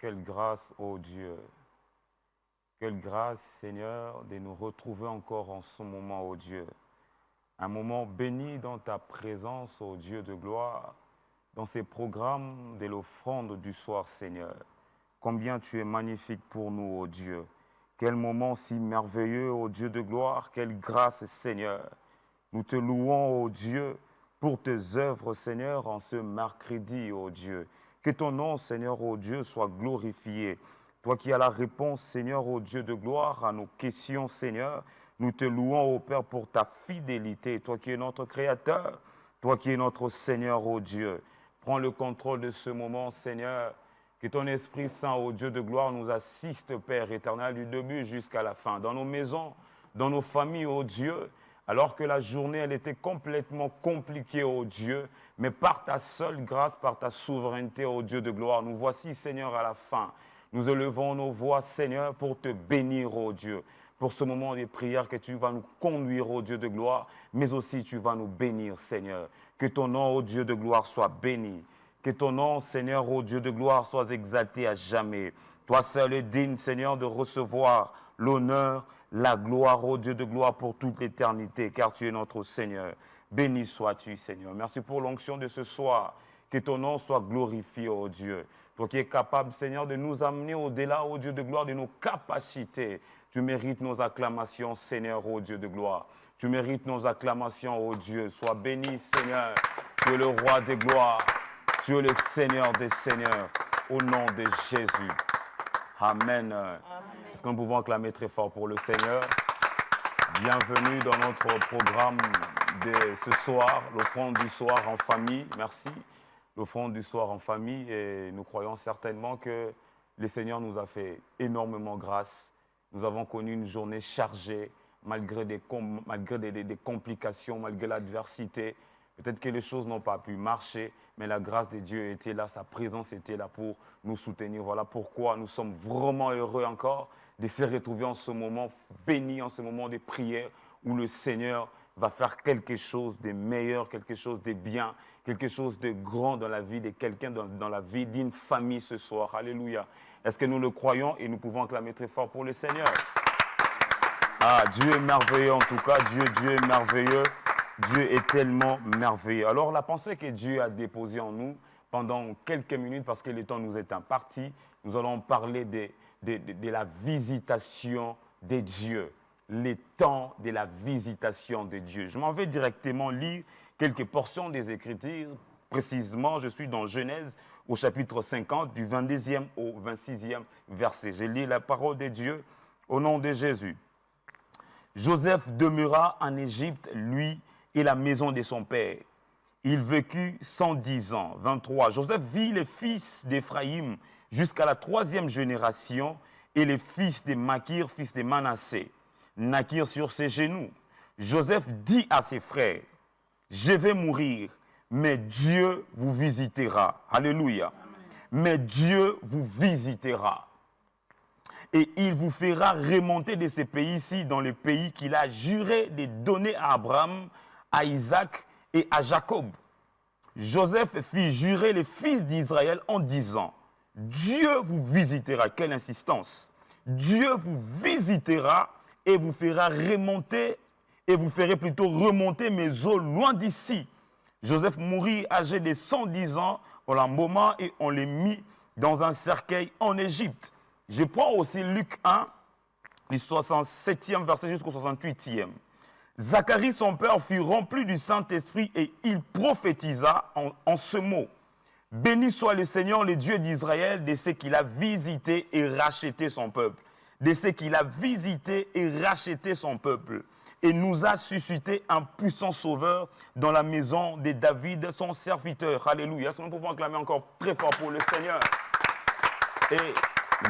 quelle grâce, ô Dieu. Quelle grâce, Seigneur, de nous retrouver encore en ce moment, ô Dieu. Un moment béni dans ta présence, ô Dieu de gloire, dans ces programmes de l'offrande du soir, Seigneur. Combien tu es magnifique pour nous, ô Dieu. Quel moment si merveilleux, ô Dieu de gloire, quelle grâce, Seigneur. Nous te louons, ô Dieu, pour tes œuvres, Seigneur, en ce mercredi, ô Dieu. Que ton nom, Seigneur, ô Dieu, soit glorifié. Toi qui as la réponse, Seigneur, ô Dieu de gloire, à nos questions, Seigneur, nous te louons, ô Père, pour ta fidélité. Toi qui es notre Créateur, toi qui es notre Seigneur, ô Dieu. Prends le contrôle de ce moment, Seigneur. Que ton Esprit Saint, ô Dieu de gloire, nous assiste, Père éternel, du début jusqu'à la fin. Dans nos maisons, dans nos familles, ô Dieu, alors que la journée, elle était complètement compliquée, ô Dieu, mais par ta seule grâce, par ta souveraineté, ô Dieu de gloire, nous voici, Seigneur, à la fin. Nous élevons nos voix, Seigneur, pour te bénir, ô Dieu, pour ce moment de prière que tu vas nous conduire, ô Dieu de gloire, mais aussi tu vas nous bénir, Seigneur. Que ton nom, ô Dieu de gloire, soit béni. Que ton nom, Seigneur, ô Dieu de gloire, soit exalté à jamais. Toi seul es digne, Seigneur, de recevoir l'honneur, la gloire, ô Dieu de gloire, pour toute l'éternité, car tu es notre Seigneur. Béni sois-tu, Seigneur. Merci pour l'onction de ce soir. Que ton nom soit glorifié, ô Dieu. Toi qui es capable, Seigneur, de nous amener au-delà, ô Dieu de gloire, de nos capacités. Tu mérites nos acclamations, Seigneur, ô Dieu de gloire. Tu mérites nos acclamations, ô Dieu. Sois béni, Seigneur. Tu es le roi des gloires. Tu es le Seigneur des Seigneurs. Au nom de Jésus. Amen. Est-ce que nous pouvons acclamer très fort pour le Seigneur? Bienvenue dans notre programme de ce soir, l'offrande du soir en famille. Merci. L'offrande du soir en famille. Et nous croyons certainement que le Seigneur nous a fait énormément grâce. Nous avons connu une journée chargée, malgré des complications, malgré l'adversité. Peut-être que les choses n'ont pas pu marcher, mais la grâce de Dieu était là, sa présence était là pour nous soutenir. Voilà pourquoi nous sommes vraiment heureux encore de se retrouver en ce moment béni, en ce moment de prière, où le Seigneur va faire quelque chose de meilleur, quelque chose de bien, quelque chose de grand dans la vie de quelqu'un, dans la vie d'une famille ce soir. Alléluia. Est-ce que nous le croyons et nous pouvons acclamer très fort pour le Seigneur? Ah, Dieu est merveilleux en tout cas, Dieu est merveilleux. Dieu est tellement merveilleux. Alors, la pensée que Dieu a déposée en nous pendant quelques minutes, parce que le temps nous est imparti, nous allons parler de la visitation de Dieu. Les temps de la visitation de Dieu. Je m'en vais directement lire quelques portions des Écritures. Précisément, je suis dans Genèse au chapitre 50, du 22e au 26e verset. Je lis la parole de Dieu au nom de Jésus. Joseph demeura en Égypte, lui, et la maison de son père. Il vécut 110 ans. 23. Joseph vit les fils d'Éphraïm jusqu'à la 3e génération et les fils de Makir, fils de Manassé, naquirent sur ses genoux. Joseph dit à ses frères, « Je vais mourir, mais Dieu vous visitera. » Alléluia. « Mais Dieu vous visitera. Et il vous fera remonter de ces pays-ci dans le pays qu'il a juré de donner à Abraham, à Isaac et à Jacob. » Joseph fit jurer les fils d'Israël en disant, « Dieu vous visitera. » Quelle insistance! « Dieu vous visitera et vous fera remonter, et vous ferez plutôt remonter mes eaux loin d'ici. » Joseph mourut âgé de 110 ans, on l'embauma et on les mit dans un cercueil en Égypte. Je prends aussi Luc 1, du 67e verset jusqu'au 68e. Zacharie, son père, fut rempli du Saint-Esprit et il prophétisa en ce mot. « Béni soit le Seigneur, le Dieu d'Israël, de ce qu'il a visité et racheté son peuple. De ce qu'il a visité et racheté son peuple. Et nous a suscité un puissant sauveur dans la maison de David, son serviteur. » Alléluia. Est-ce que nous pouvons acclamer encore très fort pour le Seigneur? Et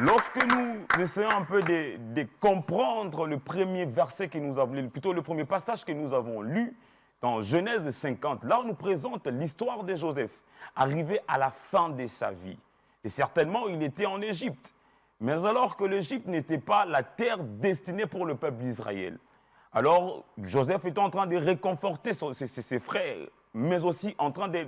lorsque nous essayons un peu de comprendre le premier verset que nous avons lu, plutôt le premier passage que nous avons lu dans Genèse 50, là on nous présente l'histoire de Joseph, arrivé à la fin de sa vie. Et certainement, il était en Égypte. Mais alors que l'Égypte n'était pas la terre destinée pour le peuple d'Israël. Alors, Joseph était en train de réconforter ses frères mais aussi en train de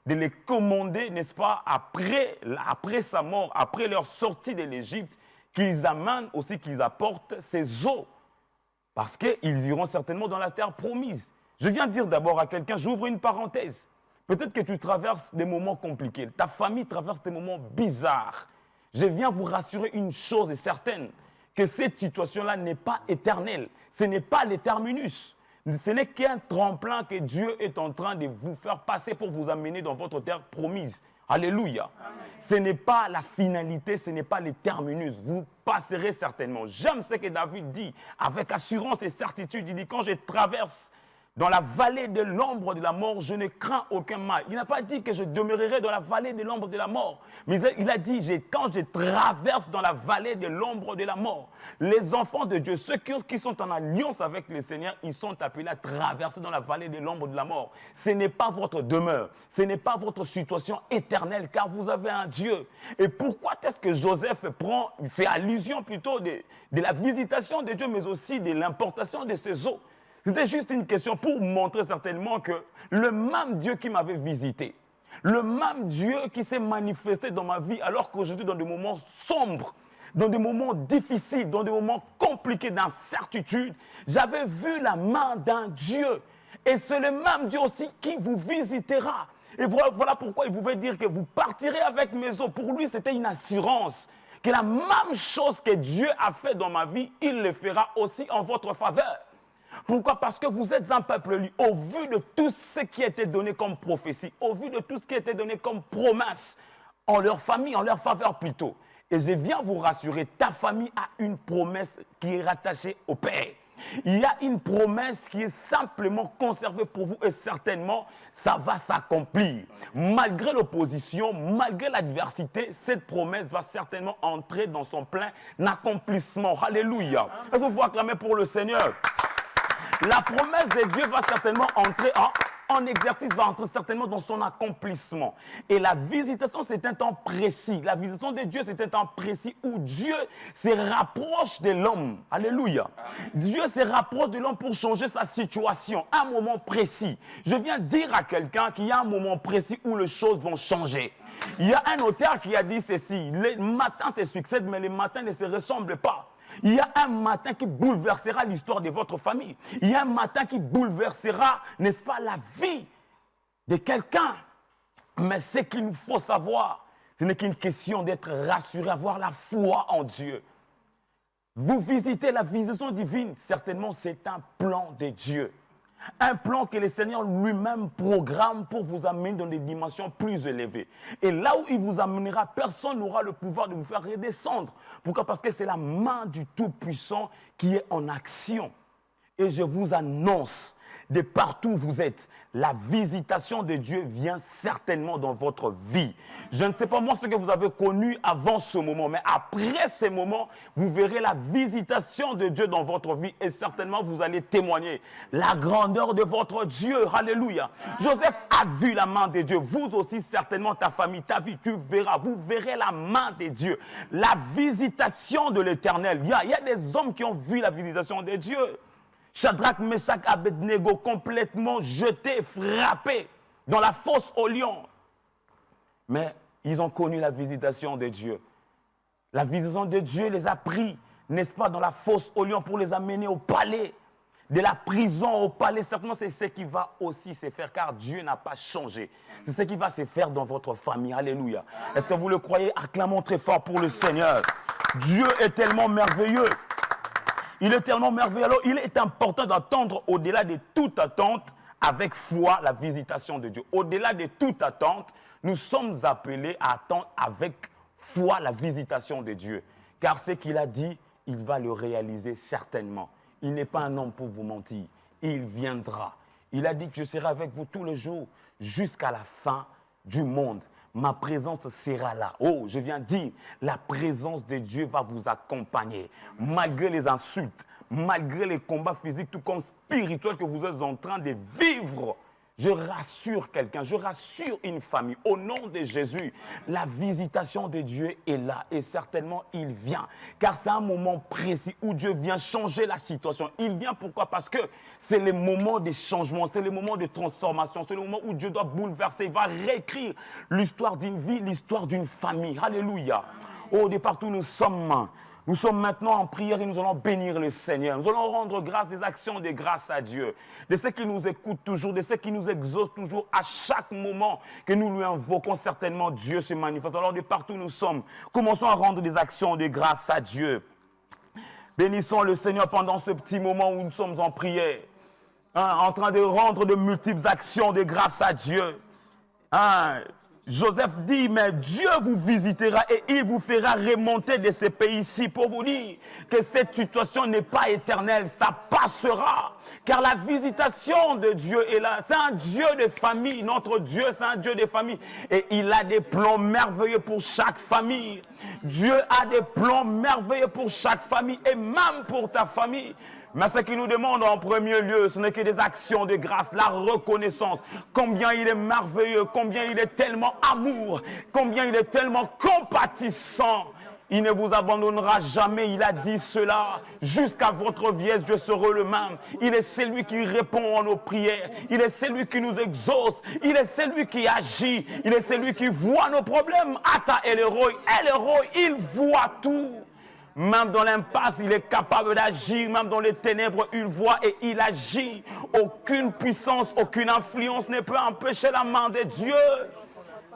les commander, n'est-ce pas, après sa mort, après leur sortie de l'Égypte, qu'ils amènent aussi, qu'ils apportent ces eaux. Parce qu'ils iront certainement dans la terre promise. Je viens de dire d'abord à quelqu'un, j'ouvre une parenthèse. Peut-être que tu traverses des moments compliqués. Ta famille traverse des moments bizarres. Je viens vous rassurer une chose est certaine, que cette situation-là n'est pas éternelle. Ce n'est pas le terminus. Ce n'est qu'un tremplin que Dieu est en train de vous faire passer pour vous amener dans votre terre promise. Alléluia. Amen. Ce n'est pas la finalité, ce n'est pas le terminus. Vous passerez certainement. J'aime ce que David dit avec assurance et certitude. Il dit, quand je traverse dans la vallée de l'ombre de la mort, je ne crains aucun mal. Il n'a pas dit que je demeurerai dans la vallée de l'ombre de la mort. Mais il a dit, quand je traverse dans la vallée de l'ombre de la mort, les enfants de Dieu, ceux qui sont en alliance avec le Seigneur, ils sont appelés à traverser dans la vallée de l'ombre de la mort. Ce n'est pas votre demeure, ce n'est pas votre situation éternelle, car vous avez un Dieu. Et pourquoi est-ce que Joseph fait allusion plutôt de la visitation de Dieu, mais aussi de l'importation de ses eaux? C'était juste une question pour montrer certainement que le même Dieu qui m'avait visité, le même Dieu qui s'est manifesté dans ma vie alors qu'aujourd'hui dans des moments sombres, dans des moments difficiles, dans des moments compliqués d'incertitude, j'avais vu la main d'un Dieu. Et c'est le même Dieu aussi qui vous visitera. Et voilà pourquoi il pouvait dire que vous partirez avec mes eaux. Pour lui, c'était une assurance que la même chose que Dieu a fait dans ma vie, il le fera aussi en votre faveur. Pourquoi? Parce que vous êtes un peuple élu. Au vu de tout ce qui a été donné comme prophétie, au vu de tout ce qui a été donné comme promesse, en leur famille, en leur faveur plutôt. Et je viens vous rassurer, ta famille a une promesse qui est rattachée au Père. Il y a une promesse qui est simplement conservée pour vous et certainement, ça va s'accomplir. Malgré l'opposition, malgré l'adversité, cette promesse va certainement entrer dans son plein accomplissement. Alléluia. Est-ce que vous acclamez pour le Seigneur? La promesse de Dieu va certainement entrer en exercice, va entrer certainement dans son accomplissement. Et la visitation, c'est un temps précis. La visitation de Dieu, c'est un temps précis où Dieu se rapproche de l'homme. Alléluia. Dieu se rapproche de l'homme pour changer sa situation. Un moment précis. Je viens dire à quelqu'un qu'il y a un moment précis où les choses vont changer. Il y a un auteur qui a dit ceci. Les matins se succèdent, mais les matins ne se ressemblent pas. Il y a un matin qui bouleversera l'histoire de votre famille. Il y a un matin qui bouleversera, n'est-ce pas, la vie de quelqu'un. Mais ce qu'il nous faut savoir, ce n'est qu'une question d'être rassuré, avoir la foi en Dieu. Vous visitez la visitation divine, certainement c'est un plan de Dieu. Un plan que le Seigneur lui-même programme pour vous amener dans des dimensions plus élevées. Et là où il vous amènera, personne n'aura le pouvoir de vous faire redescendre. Pourquoi? Parce que c'est la main du Tout-Puissant qui est en action. Et je vous annonce, de partout où vous êtes, la visitation de Dieu vient certainement dans votre vie. Je ne sais pas moi ce que vous avez connu avant ce moment, mais après ce moment, vous verrez la visitation de Dieu dans votre vie et certainement vous allez témoigner la grandeur de votre Dieu. Alléluia. Joseph a vu la main de Dieu. Vous aussi, certainement, ta famille, ta vie, tu verras. Vous verrez la main de Dieu. La visitation de l'Éternel. Il y a des hommes qui ont vu la visitation de Dieu. Shadrach, Meshach, Abednego, complètement jetés, frappés dans la fosse aux lions. Mais ils ont connu la visitation de Dieu. La visitation de Dieu les a pris, n'est-ce pas, dans la fosse aux lions pour les amener au palais. De la prison au palais, certainement c'est ce qui va aussi se faire, car Dieu n'a pas changé. C'est ce qui va se faire dans votre famille. Alléluia. Est-ce que vous le croyez? Acclamons très fort pour le Seigneur. Dieu est tellement merveilleux. Il est tellement merveilleux. Alors, il est important d'attendre au-delà de toute attente, avec foi, la visitation de Dieu. Au-delà de toute attente, nous sommes appelés à attendre avec foi la visitation de Dieu. Car ce qu'il a dit, il va le réaliser certainement. Il n'est pas un homme pour vous mentir. Il viendra. Il a dit que je serai avec vous tous les jours jusqu'à la fin du monde. Ma présence sera là. Oh, je viens dire, la présence de Dieu va vous accompagner. Malgré les insultes, malgré les combats physiques, tout comme spirituels que vous êtes en train de vivre. Je rassure quelqu'un, je rassure une famille. Au nom de Jésus, la visitation de Dieu est là et certainement il vient. Car c'est un moment précis où Dieu vient changer la situation. Il vient pourquoi? Parce que c'est le moment des changements, c'est le moment de transformation, c'est le moment où Dieu doit bouleverser, il va réécrire l'histoire d'une vie, l'histoire d'une famille. Alléluia. Oh, de partout nous sommes. Nous sommes maintenant en prière et nous allons bénir le Seigneur. Nous allons rendre grâce, des actions de grâce à Dieu. De ceux qui nous écoutent toujours, de ceux qui nous exaucent toujours, à chaque moment que nous lui invoquons, certainement Dieu se manifeste. Alors de partout nous sommes, commençons à rendre des actions de grâce à Dieu. Bénissons le Seigneur pendant ce petit moment où nous sommes en prière. En train de rendre de multiples actions de grâce à Dieu. Joseph dit, mais Dieu vous visitera et il vous fera remonter de ces pays-ci pour vous dire que cette situation n'est pas éternelle, ça passera. Car la visitation de Dieu est là. C'est un Dieu de famille. Notre Dieu, c'est un Dieu de famille. Et il a des plans merveilleux pour chaque famille. Dieu a des plans merveilleux pour chaque famille et même pour ta famille. Mais ce qu'il nous demande en premier lieu, ce n'est que des actions de grâce, la reconnaissance. Combien il est merveilleux, combien il est tellement amour, combien il est tellement compatissant. Il ne vous abandonnera jamais, il a dit cela. Jusqu'à votre vieillesse, je serai le même. Il est celui qui répond à nos prières. Il est celui qui nous exauce. Il est celui qui agit. Il est celui qui voit nos problèmes. Ata El Roi, il voit tout. Même dans l'impasse, il est capable d'agir. Même dans les ténèbres, il voit et il agit. Aucune puissance, aucune influence ne peut empêcher la main de Dieu.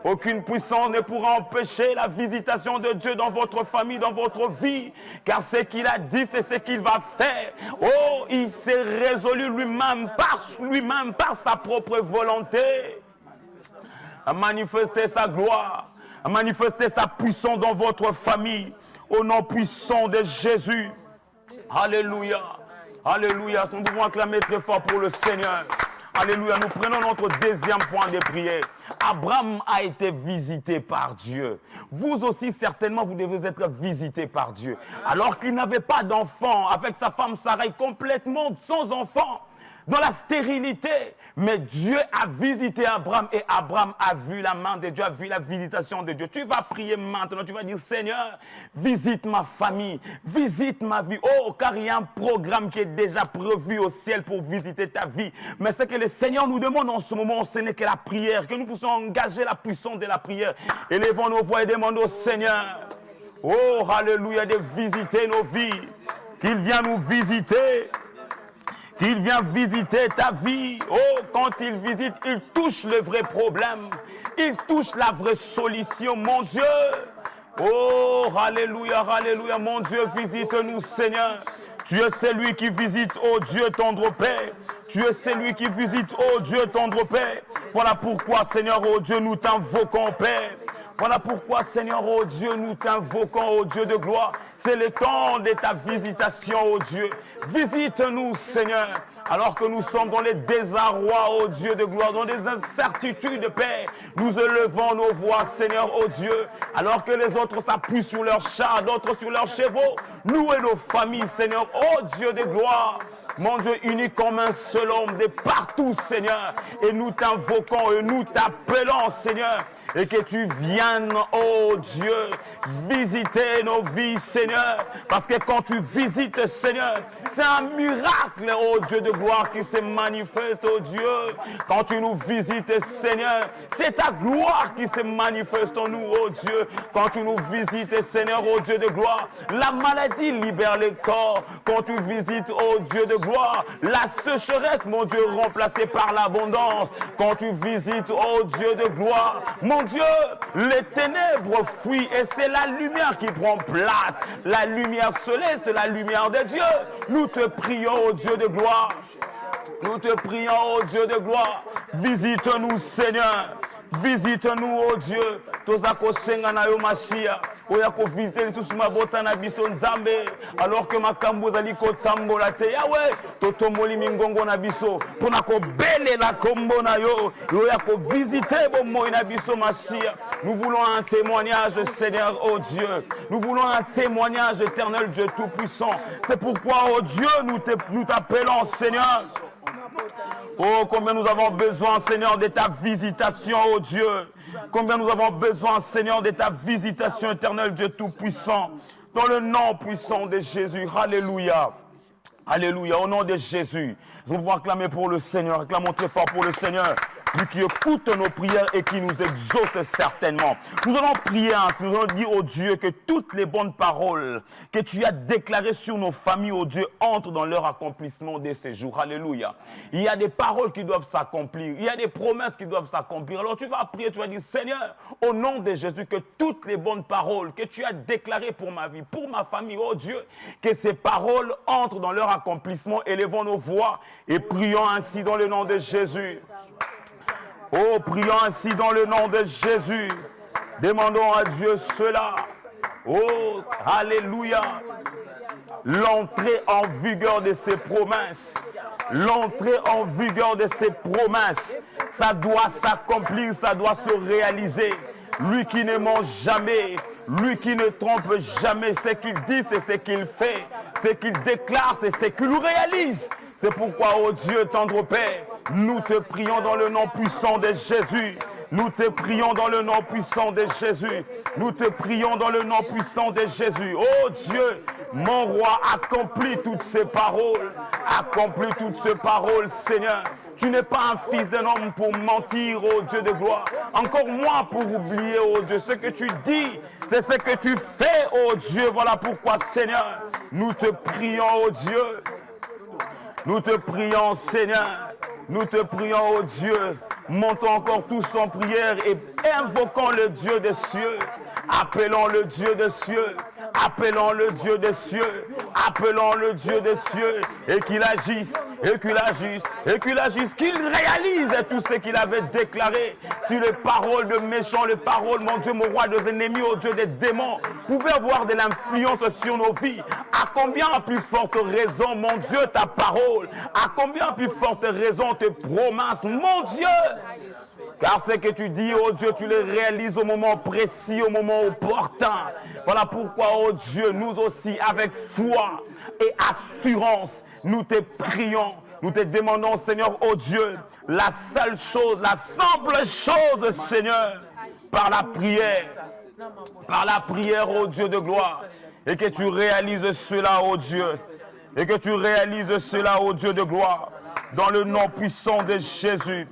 Aucune puissance ne pourra empêcher la visitation de Dieu dans votre famille, dans votre vie. Car ce qu'il a dit, c'est ce qu'il va faire. Oh, il s'est résolu lui-même par sa propre volonté à manifester sa gloire, à manifester sa puissance dans votre famille. Au nom puissant de Jésus. Alléluia. Alléluia. Nous pouvons acclamer très fort pour le Seigneur. Alléluia. Nous prenons notre deuxième point de prière. Abraham a été visité par Dieu. Vous aussi, certainement, vous devez être visité par Dieu. Alors qu'il n'avait pas d'enfant, avec sa femme Sarai complètement sans enfant, dans la stérilité. Mais Dieu a visité Abraham et Abraham a vu la main de Dieu, a vu la visitation de Dieu. Tu vas prier maintenant, tu vas dire, Seigneur, visite ma famille, visite ma vie. Oh, car il y a un programme qui est déjà prévu au ciel pour visiter ta vie. Mais ce que le Seigneur nous demande en ce moment, ce n'est que la prière, que nous puissions engager la puissance de la prière. Élevons nos voix et demandons au Seigneur, oh, alléluia, de visiter nos vies, qu'il vienne nous visiter. Il vient visiter ta vie. Oh, quand il visite, il touche le vrai problème. Il touche la vraie solution, mon Dieu. Oh, alléluia, alléluia, mon Dieu, visite-nous, Seigneur. Tu es celui qui visite, oh Dieu, tendre Père. Tu es celui qui visite, oh Dieu, tendre Père. Voilà pourquoi, Seigneur, oh Dieu, nous t'invoquons, Père. Voilà pourquoi, Seigneur, oh Dieu, nous t'invoquons, oh Dieu de gloire. C'est le temps de ta visitation, oh Dieu. Visite-nous, Seigneur, alors que nous sommes dans les désarrois, oh Dieu de gloire, dans des incertitudes, Père. Nous élevons nos voix, Seigneur, oh Dieu, alors que les autres s'appuient sur leurs chars, d'autres sur leurs chevaux. Nous et nos familles, Seigneur, oh Dieu de gloire, mon Dieu, unis comme un seul homme de partout, Seigneur. Et nous t'invoquons et nous t'appelons, Seigneur. Et que tu viennes, oh Dieu, visiter nos vies, Seigneur. Parce que quand tu visites, Seigneur, c'est un miracle, oh Dieu de gloire, qui se manifeste, oh Dieu. Quand tu nous visites, Seigneur, c'est ta gloire qui se manifeste en nous, oh Dieu. Quand tu nous visites, Seigneur, oh Dieu de gloire, la maladie libère le corps. Quand tu visites, oh Dieu de gloire, la sécheresse, mon Dieu, remplacée par l'abondance. Quand tu visites, oh Dieu de gloire, mon Dieu, les ténèbres fuient et c'est la lumière qui prend place. La lumière céleste, la lumière de Dieu. Nous te prions, oh Dieu de gloire. Nous te prions, oh Dieu de gloire. Visite-nous, Seigneur. Visite-nous, oh Dieu. Tozako senga na yo mashia. Oya ko visiter tous mabota na biso nzambe. Alors que makambo zali ko tambola te. Yahweh, totomoli mingongo na biso. Pona ko bele la kombo na yo. Oya ko visiter bo moi na biso mashia. Nous voulons un témoignage, Seigneur, oh Dieu. Nous voulons un témoignage éternel, Dieu Tout-Puissant. C'est pourquoi, oh Dieu, nous t'appelons, Seigneur. Oh, combien nous avons besoin, Seigneur, de ta visitation, oh Dieu. Combien nous avons besoin, Seigneur, de ta visitation éternelle, Dieu Tout-Puissant. Dans le nom puissant de Jésus. Alléluia. Alléluia. Au nom de Jésus. Nous pouvons acclamer pour le Seigneur. Acclamons très fort pour le Seigneur. Lui qui écoute nos prières et qui nous exauce certainement. Nous allons prier ainsi, nous allons dire au Dieu que toutes les bonnes paroles que tu as déclarées sur nos familles, au Dieu, entrent dans leur accomplissement de ces jours. Alléluia. Il y a des paroles qui doivent s'accomplir. Il y a des promesses qui doivent s'accomplir. Alors tu vas prier, tu vas dire, Seigneur, au nom de Jésus, que toutes les bonnes paroles que tu as déclarées pour ma vie, pour ma famille, oh Dieu, que ces paroles entrent dans leur accomplissement. Élevons nos voix et prions ainsi dans le nom de Jésus. Oh, prions ainsi dans le nom de Jésus. Demandons à Dieu cela. Oh, alléluia. L'entrée en vigueur de ses promesses. L'entrée en vigueur de ses promesses. Ça doit s'accomplir, ça doit se réaliser. Lui qui ne ment jamais, lui qui ne trompe jamais, ce qu'il dit, c'est ce qu'il fait. Ce qu'il déclare, c'est ce qu'il réalise. C'est pourquoi, oh Dieu, tendre Père, nous te prions dans le nom puissant de Jésus. Nous te prions dans le nom puissant de Jésus. Nous te prions dans le nom puissant de Jésus. Oh Dieu, mon roi, accomplis toutes ces paroles. Accomplis toutes ces paroles, Seigneur. Tu n'es pas un fils d'un homme pour mentir, oh Dieu de gloire. Encore moins pour oublier, oh Dieu, ce que tu dis. C'est ce que tu fais, oh Dieu. Voilà pourquoi, Seigneur, nous te prions, oh Dieu. Nous te prions, Seigneur. Nous te prions, oh Dieu. Montons encore tous en prière et invoquons le Dieu des cieux. Appelons le Dieu des cieux. Appelons le Dieu des cieux. Appelons le Dieu des cieux. Et qu'il agisse, et qu'il agisse, et qu'il agisse. Qu'il réalise tout ce qu'il avait déclaré sur les paroles de méchants, les paroles, mon Dieu, mon roi, des ennemis, oh Dieu, des démons. Pouvait avoir de l'influence sur nos vies. À combien à plus forte raison, mon Dieu, ta parole. À combien à plus forte raison tes promesses, mon Dieu. Car ce que tu dis, oh Dieu, tu les réalises au moment précis, au moment opportun. Voilà pourquoi, oh Dieu, nous aussi, avec foi et assurance, nous te prions, nous te demandons, Seigneur, oh Dieu, la seule chose, la simple chose, Seigneur, par la prière, oh Dieu de gloire, et que tu réalises cela, oh Dieu, et que tu réalises cela, oh Dieu de gloire, dans le nom puissant de Jésus.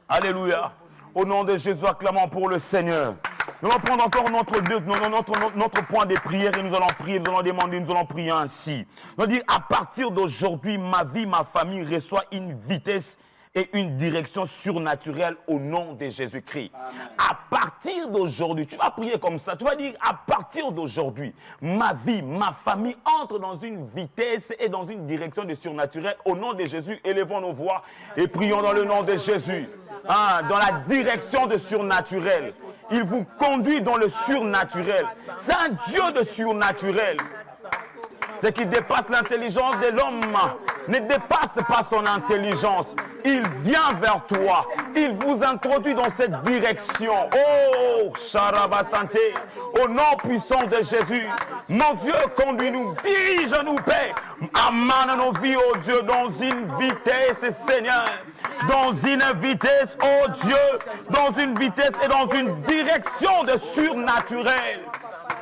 Alléluia. Au nom de Jésus, acclamons pour le Seigneur. Nous allons prendre encore notre point de prière et nous allons prier, nous allons demander, nous allons prier ainsi. Nous allons dire, à partir d'aujourd'hui, ma vie, ma famille reçoit une vitesse et une direction surnaturelle au nom de Jésus-Christ. À partir d'aujourd'hui, tu vas prier comme ça, tu vas dire, à partir d'aujourd'hui, ma vie, ma famille entre dans une vitesse et dans une direction de surnaturel. Au nom de Jésus, élevons nos voix et prions dans le nom de Jésus. Dans la direction de surnaturel. Il vous conduit dans le surnaturel. C'est un Dieu de surnaturel. Ce qui dépasse l'intelligence de l'homme ne dépasse pas son intelligence. Il vient vers toi. Il vous introduit dans cette direction. Oh, Sharaba Santé, au nom puissant de Jésus, mon Dieu, conduis-nous, dirige-nous, Père. Amène nos vies, oh Dieu, dans une vitesse, Seigneur. Dans une vitesse, oh Dieu, dans une vitesse et dans une direction de surnaturel.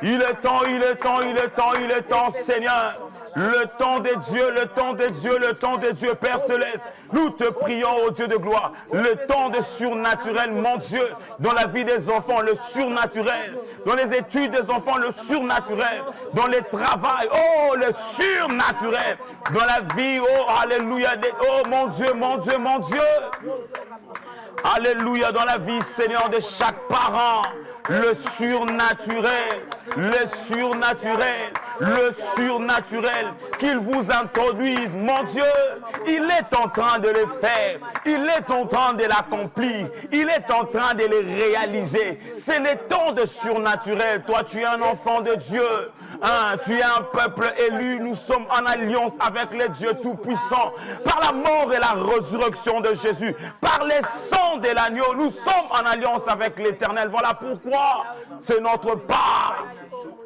Il est temps, il est temps, il est temps, il est temps, Seigneur. Le temps de Dieu, le temps de Dieu, le temps de Dieu, Père Céleste. Nous te prions, ô Dieu de gloire, le temps de surnaturel, mon Dieu, dans la vie des enfants, le surnaturel, dans les études des enfants, le surnaturel, dans les travails, oh, le surnaturel, dans la vie, oh, alléluia, oh, mon Dieu, mon Dieu, mon Dieu. Alléluia, dans la vie, Seigneur, de chaque parent, le surnaturel, le surnaturel, le surnaturel, qu'il vous introduise, mon Dieu, il est en train de le faire, il est en train de l'accomplir, il est en train de le réaliser. C'est le temps de surnaturel. Toi, tu es un enfant de Dieu, tu es un peuple élu, nous sommes en alliance avec le Dieu Tout-Puissant, par la mort et la résurrection de Jésus, par les sangs de l'agneau, nous sommes en alliance avec l'Éternel. Voilà pourquoi c'est notre part.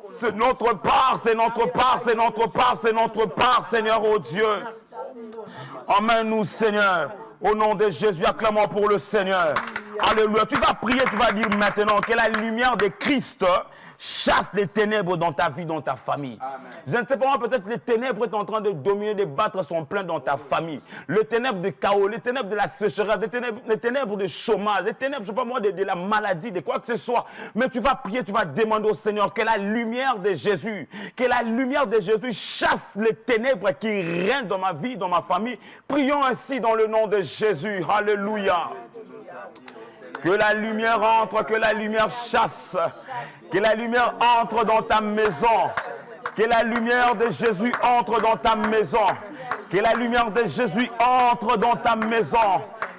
C'est notre part, c'est notre part, c'est notre part, c'est notre part, Seigneur, oh Dieu. Emmène-nous, Seigneur, Au nom de Jésus, acclamons pour le Seigneur. Alléluia. Tu vas prier, tu vas dire maintenant que la lumière de Christ chasse les ténèbres dans ta vie, dans ta famille. Amen. Je ne sais pas, peut-être les ténèbres sont en train de dominer, de battre son plein dans ta famille. Les ténèbres de chaos, les ténèbres de la sécheresse, les ténèbres de chômage, les ténèbres, je ne sais pas moi, de la maladie, de quoi que ce soit. Mais tu vas prier, tu vas demander au Seigneur que la lumière de Jésus, chasse les ténèbres qui règnent dans ma vie, dans ma famille. Prions ainsi dans le nom de Jésus. Alléluia. Que la lumière entre, que la lumière chasse, que la lumière entre dans ta maison, que la lumière de Jésus entre dans ta maison, que la lumière de Jésus entre dans ta maison,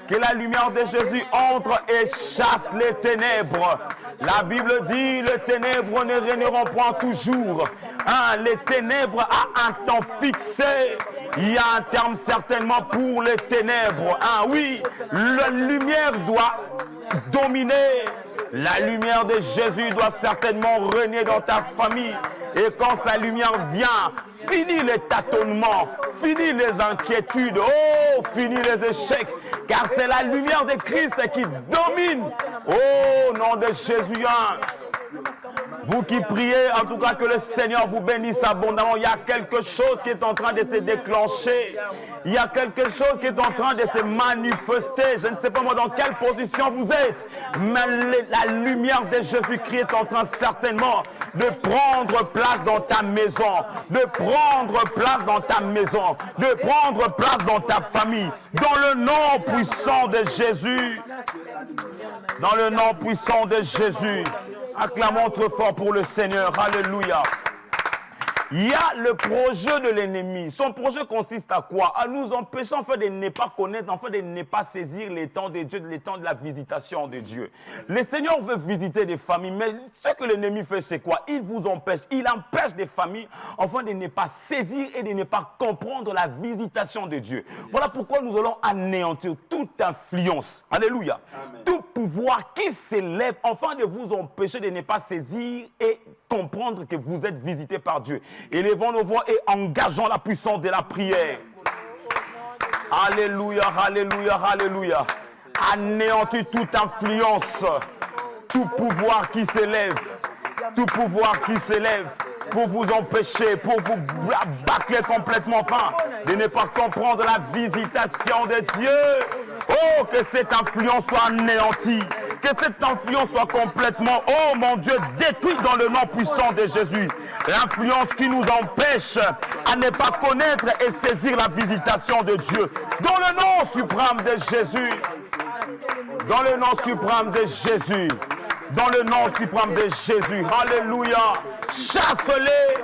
que la lumière de Jésus entre et chasse les ténèbres. La Bible dit, les ténèbres ne régneront point toujours. Les ténèbres à un temps fixé. Il y a un terme certainement pour les ténèbres. Oui, la lumière doit dominer. La lumière de Jésus doit certainement régner dans ta famille. Et quand sa lumière vient, finis les tâtonnements, finis les inquiétudes, finis les échecs. Car c'est la lumière de Christ qui domine. Au nom de Jésus. Vous qui priez, en tout cas que le Seigneur vous bénisse abondamment. Il y a quelque chose qui est en train de se déclencher. Il y a quelque chose qui est en train de se manifester. Je ne sais pas moi dans quelle position vous êtes. Mais la lumière de Jésus-Christ est en train certainement de prendre place dans ta maison. De prendre place dans ta maison. De prendre place dans ta famille. Dans le nom puissant de Jésus. Dans le nom puissant de Jésus. Acclamons très fort pour le Seigneur. Alléluia. Il y a le projet de l'ennemi. Son projet consiste à quoi? À nous empêcher en fait de ne pas connaître, en fait de ne pas saisir les temps de Dieu, les temps de la visitation de Dieu. Le Seigneur veut visiter des familles, mais ce que l'ennemi fait, c'est quoi? Il vous empêche, il empêche des familles afin de ne pas saisir et de ne pas comprendre la visitation de Dieu. Voilà pourquoi nous allons anéantir toute influence. Alléluia. Amen. Tout pouvoir qui s'élève afin de vous empêcher de ne pas saisir et comprendre que vous êtes visité par Dieu. Élevons nos voix et engageons la puissance de la prière. Alléluia, alléluia, alléluia. Anéantis toute influence, tout pouvoir qui s'élève, tout pouvoir qui s'élève pour vous empêcher, pour vous bâcler complètement, enfin, de ne pas comprendre la visitation de Dieu. Oh, que cette influence soit anéantie. Que cette influence soit complètement, oh mon Dieu, détruite dans le nom puissant de Jésus. L'influence qui nous empêche à ne pas connaître et saisir la visitation de Dieu. Dans le nom suprême de Jésus. Dans le nom suprême de Jésus. Dans le nom suprême de Jésus. Alléluia. Chasse-les.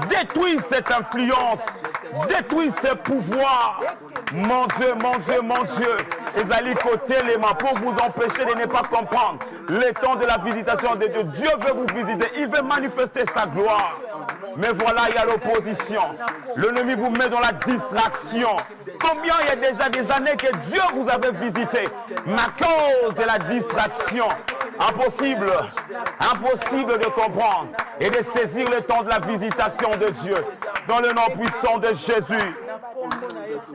Détruis cette influence. Détruis ce pouvoir. Mon Dieu, mon Dieu, mon Dieu. Ezali côté les mains pour vous empêcher de ne pas comprendre le temps de la visitation de Dieu. Dieu veut vous visiter. Il veut manifester sa gloire. Mais voilà, il y a l'opposition. L'ennemi vous met dans la distraction. Combien il y a déjà des années que Dieu vous avait visité, mais à cause de la distraction, impossible de comprendre et de saisir le temps de la visitation de Dieu. Dans le nom puissant de Jésus.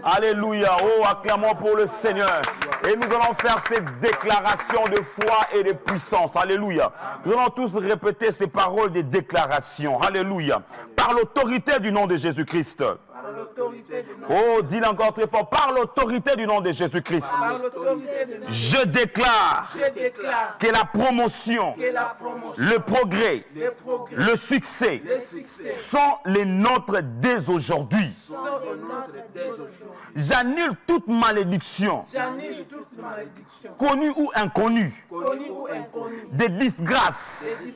Alléluia. Oh, acclamons pour le Seigneur. Et nous allons faire cette déclaration de foi et de puissance. Alléluia. Nous allons tous répéter ces paroles de déclaration. Alléluia. Par l'autorité du nom de Jésus-Christ. Oh, dis-le encore très fort. Par l'autorité du nom de Jésus-Christ. Je déclare que la promotion, le progrès, le succès sont les nôtres dès aujourd'hui. J'annule toute malédiction, connue ou inconnue, des disgrâces.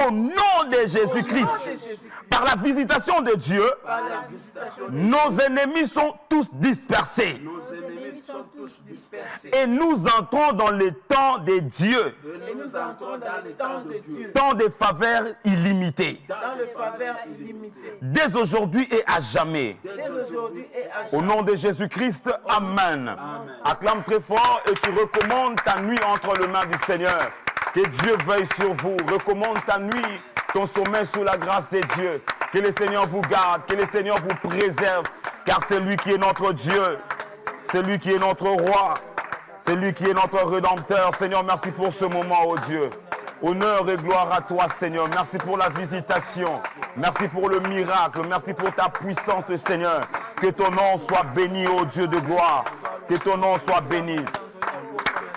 Au nom de Jésus-Christ, par la visitation de Dieu, nos ennemis sont tous dispersés. Et nous entrons dans le temps de Dieu. Temps de faveur illimitée. Dès aujourd'hui et à jamais. Au nom de Jésus-Christ, Amen. Acclame très fort et tu recommandes ta nuit entre les mains du Seigneur. Que Dieu veille sur vous. Recommande ta nuit, ton sommeil sous la grâce de Dieu. Que le Seigneur vous garde, que le Seigneur vous préserve, car c'est lui qui est notre Dieu. C'est lui qui est notre roi. C'est lui qui est notre rédempteur. Seigneur, merci pour ce moment, oh Dieu. Honneur et gloire à toi, Seigneur. Merci pour la visitation. Merci pour le miracle. Merci pour ta puissance, Seigneur. Que ton nom soit béni, ô Dieu de gloire. Que ton nom soit béni.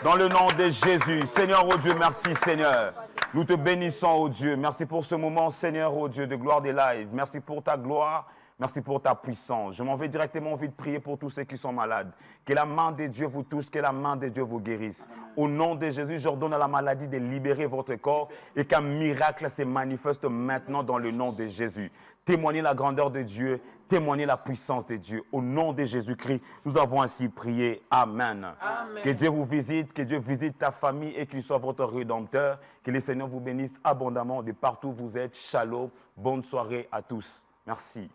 Dans le nom de Jésus. Seigneur, ô Dieu, merci, Seigneur. Nous te bénissons, ô Dieu. Merci pour ce moment, Seigneur, ô Dieu de gloire des lives. Merci pour ta gloire. Merci pour ta puissance. Je m'en vais directement envie de prier pour tous ceux qui sont malades. Que la main de Dieu vous touche, que la main de Dieu vous guérisse. Au nom de Jésus, j'ordonne à la maladie de libérer votre corps et qu'un miracle se manifeste maintenant dans le nom de Jésus. Témoignez la grandeur de Dieu, témoignez la puissance de Dieu. Au nom de Jésus-Christ, nous avons ainsi prié. Amen. Amen. Que Dieu vous visite, que Dieu visite ta famille et qu'il soit votre rédempteur. Que le Seigneur vous bénisse abondamment de partout où vous êtes. Shalom. Bonne soirée à tous. Merci.